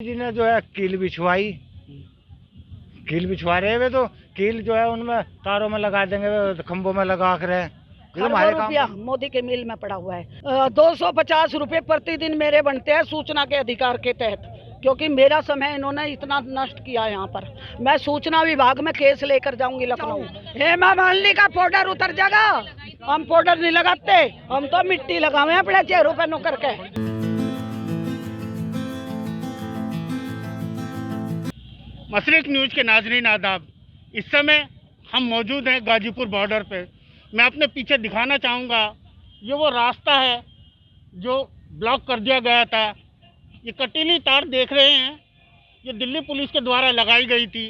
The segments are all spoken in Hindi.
जी ने जो है कील बिछवा रहे वे, तो कील जो है उनमें तारों में लगा देंगे, खंभों में लगा कर हमारे रुपया मोदी के मिल में पड़ा हुआ है। 250 रुपए प्रतिदिन मेरे बनते हैं सूचना के अधिकार के तहत, क्योंकि मेरा समय इन्होंने इतना नष्ट किया है। यहाँ पर मैं सूचना विभाग में केस लेकर जाऊंगी लखनऊ। हेमा मालिनी का पाउडर उतर जाएगा। हम पाउडर नहीं लगाते, हम तो मिट्टी लगावे अपने चेहरों पे नौकर के। मशरिक न्यूज़ के नाजरीन आदाब। इस समय हम मौजूद हैं गाजीपुर बॉर्डर पे। मैं अपने पीछे दिखाना चाहूँगा, ये वो रास्ता है जो ब्लॉक कर दिया गया था। ये कटीली तार देख रहे हैं, ये दिल्ली पुलिस के द्वारा लगाई गई थी।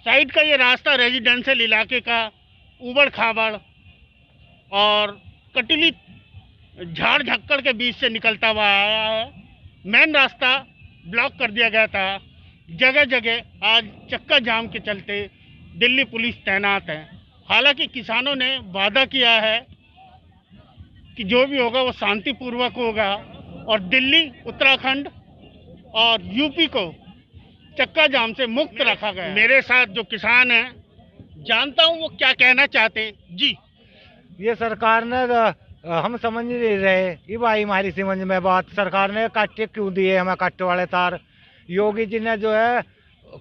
साइड का ये रास्ता रेजिडेंशियल इलाके का ऊबड़ खाबड़ और कटीली झाड़ झक्कड़ के बीच से निकलता हुआ आया है। मेन रास्ता ब्लॉक कर दिया गया था। जगह जगह आज चक्का जाम के चलते दिल्ली पुलिस तैनात है। हालांकि किसानों ने वादा किया है कि जो भी होगा वो शांतिपूर्वक होगा और दिल्ली, उत्तराखंड और यूपी को चक्का जाम से मुक्त रखा गया। मेरे साथ जो किसान हैं, जानता हूँ वो क्या कहना चाहते हैं। जी, ये सरकार ने हम समझ नहीं रहे, ये भाई हमारी समझ में बात, सरकार ने काटे क्यों दिए हमें, काटे वाले तार। योगी जी ने जो है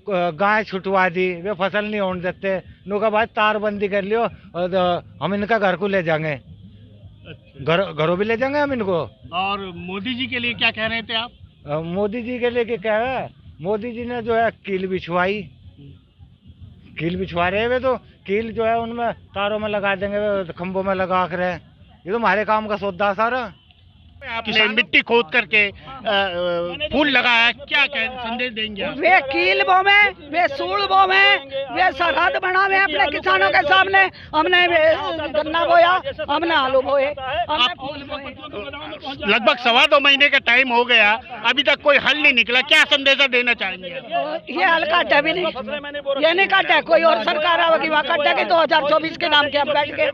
गाय छुटवा दी, वे फसल नहीं होने देते। नुका भाई तार बंदी कर लियो और हम इनका घर को ले जाएंगे, घरों भी ले जाएंगे हम इनको। और मोदी जी के लिए क्या कह रहे थे आप? मोदी जी के लिए क्या है, मोदी जी ने जो है कील बिछवा रहे वे, तो कील जो है उनमें तारों में लगा देंगे, खंभों में लगा कर। ये तो हमारे काम का सौदा सारा। आपने मिट्टी खोद करके फूल लगाया, क्या संदेश देंगे आप? वे कील बोवे, वे सूल बोवे, वे सरहद बनावे अपने किसानों के सामने। हमने गन्ना बोया, हमने आलू बोए, हमने फूल बोए। लगभग 2.25 महीने का टाइम हो गया, अभी तक कोई हल नहीं निकला। क्या संदेशा देना चाहेंगे? ये हल काटा भी नहीं, ये नहीं काटा। कोई और सरकार आवेगी वहाँ काटेगी। 2024 के नाम के हम बैठ गए,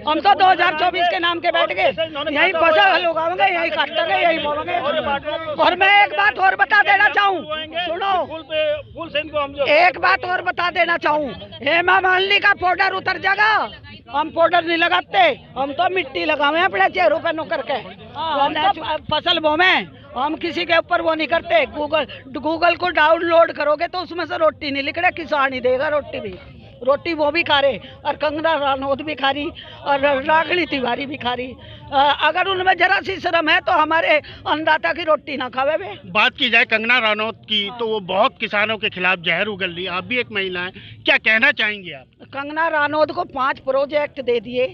हम तो 2024 के नाम के बैठ गए। यही फसल होगा, यही काटेंगे, यही बोलेंगे। और मैं एक बात और बता देना चाहूँ, सुनो, एक बात और बता देना चाहूँ। हेमा मालिनी का पाउडर उतर जाएगा। हम पाउडर नहीं लगाते, हम तो मिट्टी लगावे अपने चेहरों पे नौकर के। फसल बोवे, हम किसी के ऊपर वो नहीं करते। गूगल को डाउनलोड करोगे तो उसमें से रोटी नहीं लिख रहे, किसान ही देगा रोटी वो भी खा रहे, और कंगना रनौत भी खा रही, और रागिनी तिवारी भी खा रही। अगर उनमें जरा सी शर्म है तो हमारे अन्नदाता की रोटी ना खावे वे। बात की जाए कंगना रनौत की, तो वो बहुत किसानों के खिलाफ जहर उगल रही। आप भी एक महिला हैं, क्या कहना चाहेंगे आप? कंगना रनौत को 5 प्रोजेक्ट दे दिए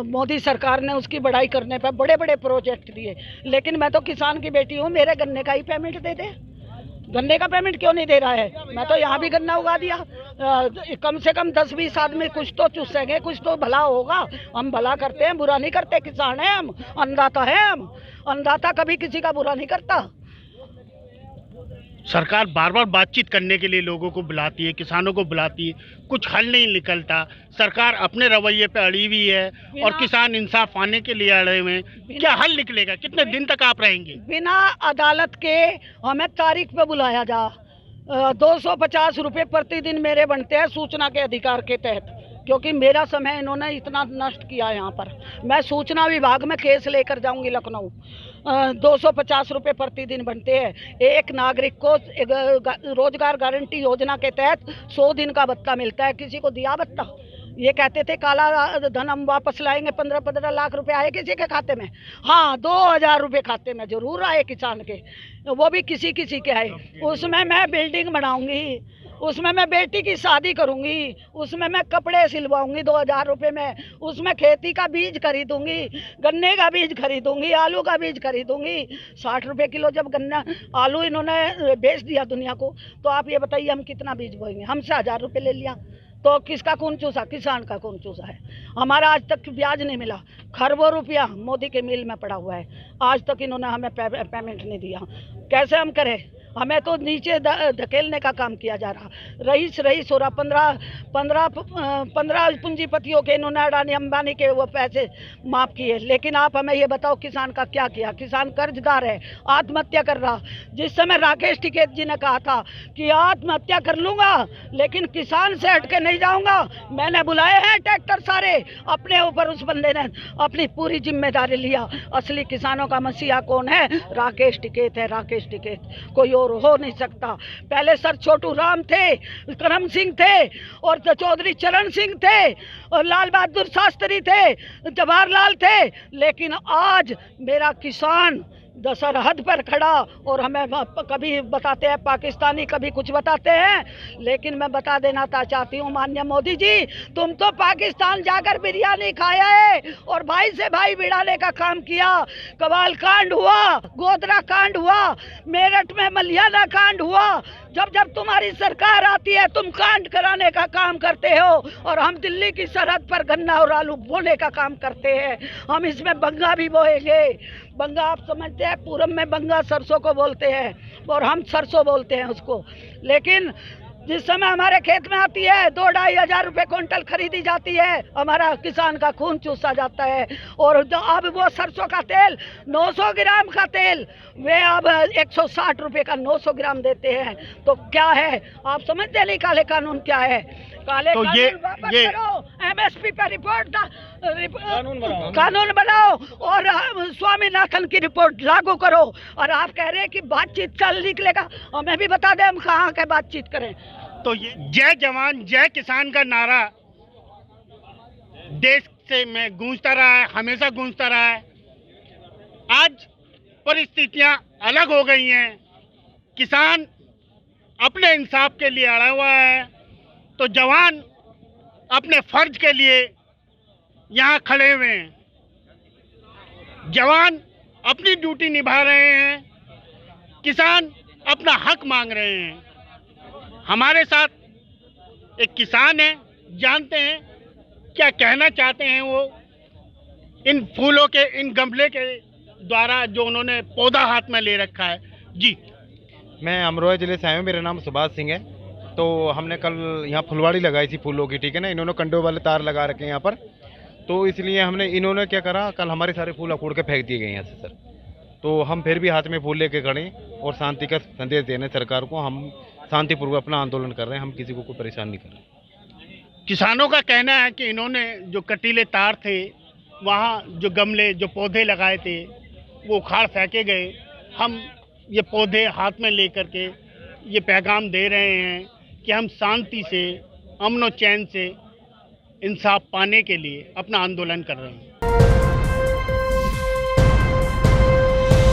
मोदी सरकार ने, उसकी बढ़ाई करने पर बड़े बड़े प्रोजेक्ट दिए। लेकिन मैं तो किसान की बेटी हूँ, मेरे गन्ने का ही पेमेंट दे दे। गन्ने का पेमेंट क्यों नहीं दे रहा है? मैं तो यहाँ भी गन्ना उगा दिया। कम से कम 10-20 आदमी कुछ तो चूसेंगे, कुछ तो भला होगा। हम भला करते हैं, बुरा नहीं करते। किसान है हम, अन्नदाता है हम। अन्नदाता कभी किसी का बुरा नहीं करता। सरकार बार बार बातचीत करने के लिए लोगों को बुलाती है, किसानों को बुलाती है, कुछ हल नहीं निकलता। सरकार अपने रवैये पे अड़ी हुई है और किसान इंसाफ पाने के लिए अड़े हुए हैं। क्या हल निकलेगा? कितने दिन तक आप रहेंगे? बिना अदालत के हमें तारीख पे बुलाया जा। 250 रुपए प्रतिदिन मेरे बनते हैं सूचना के अधिकार के तहत, क्योंकि मेरा समय इन्होंने इतना नष्ट किया है। यहाँ पर मैं सूचना विभाग में केस लेकर जाऊंगी लखनऊ। 250 रुपए प्रतिदिन बनते हैं। एक नागरिक को रोजगार गारंटी योजना के तहत 100 दिन का भत्ता मिलता है। किसी को दिया भत्ता? ये कहते थे काला धन हम वापस लाएंगे। 15-15 लाख रुपए आए किसी के खाते में? हाँ, 2000 रुपए खाते में जरूर आए किसान के, वो भी किसी किसी के आए। उसमें मैं बिल्डिंग बनाऊंगी, उसमें मैं बेटी की शादी करूंगी, उसमें मैं कपड़े सिलवाऊंगी 2000 रुपए में, उसमें खेती का बीज खरीदूंगी, गन्ने का बीज खरीदूंगी, आलू का बीज खरीदूंगी। 60 रुपए किलो जब गन्ना आलू इन्होंने बेच दिया दुनिया को, तो आप ये बताइए हम कितना बीज बोएंगे? हमसे 1000 रुपए ले लिया तो किसका कौन चूसा? किसान का कौन चूसा है? हमारा आज तक ब्याज नहीं मिला। खरबों रुपया मोदी के मिल में पड़ा हुआ है, आज तक इन्होंने हमें पेमेंट नहीं दिया। कैसे हम करें? हमें तो नीचे धकेलने का काम किया जा रहा। रईस हो रहा। 15 पूंजीपतियों के इन्होंने अडानी अंबानी के वो पैसे माफ किए। लेकिन आप हमें ये बताओ किसान का क्या किया? किसान कर्जदार है, आत्महत्या कर रहा। जिस समय राकेश टिकैत जी ने कहा था कि आत्महत्या कर लूंगा लेकिन किसान से हट के नहीं जाऊंगा, मैंने बुलाए हैं ट्रैक्टर सारे, अपने ऊपर उस बंदे ने अपनी पूरी जिम्मेदारी लिया। असली किसानों का मसीहा कौन है? राकेश टिकैत है, राकेश टिकैत, कोई और हो नहीं सकता। पहले सर छोटू राम थे, करम सिंह थे और चौधरी चरण सिंह थे और लाल बहादुर शास्त्री थे, जवाहरलाल थे, लेकिन आज मेरा किसान सरहद पर खड़ा और हमें कभी बताते हैं पाकिस्तानी, कभी कुछ बताते हैं। लेकिन मैं बता देना चाहती हूँ माननीय मोदी जी, तुम तो पाकिस्तान जाकर बिरयानी खाया है और भाई से भाई भिड़ाने का काम किया। कवाल कांड हुआ, गोधरा कांड हुआ, मेरठ में मलियाना कांड हुआ। जब जब तुम्हारी सरकार आती है तुम कांड कराने का काम करते हो और हम दिल्ली की सरहद पर गन्ना और आलू बोने का काम करते हैं। हम इसमें बंगा भी बोएंगे। बंगा आप समझते हैं, पूरब में बंगा सरसों को बोलते हैं और हम सरसों बोलते हैं उसको। लेकिन जिस समय हमारे खेत में आती है 2-2.5 हजार रुपए क्विंटल खरीदी जाती है, हमारा किसान का खून चूसा जाता है। और अब वो सरसों का तेल 900 ग्राम का तेल वे अब 160 रुपए का 900 ग्राम देते हैं। तो क्या है आप समझते नहीं काले कानून क्या है? काले तो कानून वापस करो, एमएसपी पर रिपोर्ट कानून बनाओ और स्वामीनाथन की रिपोर्ट लागू करो। और आप कह रहे हैं कि बातचीत चल निकलेगा, हमें भी बता दें हम कहाँ के बातचीत करें। तो ये जय जवान जय किसान का नारा देश से में गूंजता रहा है, हमेशा गूंजता रहा है। आज परिस्थितियां अलग हो गई हैं, किसान अपने इंसाफ के लिए अड़ा हुआ है, तो जवान अपने फर्ज के लिए यहाँ खड़े हुए हैं। जवान अपनी ड्यूटी निभा रहे हैं, किसान अपना हक मांग रहे हैं। हमारे साथ एक किसान है, जानते हैं क्या कहना चाहते हैं वो इन फूलों के, इन गमले के द्वारा जो उन्होंने पौधा हाथ में ले रखा है। जी, मैं अमरोहा जिले से आया हूँ, मेरा नाम सुभाष सिंह है। तो हमने कल यहाँ फुलवाड़ी लगाई थी फूलों की, ठीक है ना। इन्होंने कंडों वाले तार लगा रखे हैं यहाँ पर, तो इसलिए हमने, इन्होंने क्या करा, कल हमारे सारे फूल उखोड़ के फेंक दिए गए यहाँ से सर। तो हम फिर भी हाथ में फूल लेके खड़े और शांति का संदेश देने सरकार को, हम शांतिपूर्वक अपना आंदोलन कर रहे हैं, हम किसी को कोई परेशान नहीं कर रहे। किसानों का कहना है कि इन्होंने जो कटीले तार थे, वहाँ जो गमले, जो पौधे लगाए थे वो उखाड़ फेंके गए। हम ये पौधे हाथ में लेकर के ये पैगाम दे रहे हैं कि हम शांति से, अमन और चैन से इंसाफ पाने के लिए अपना आंदोलन कर रहे हैं।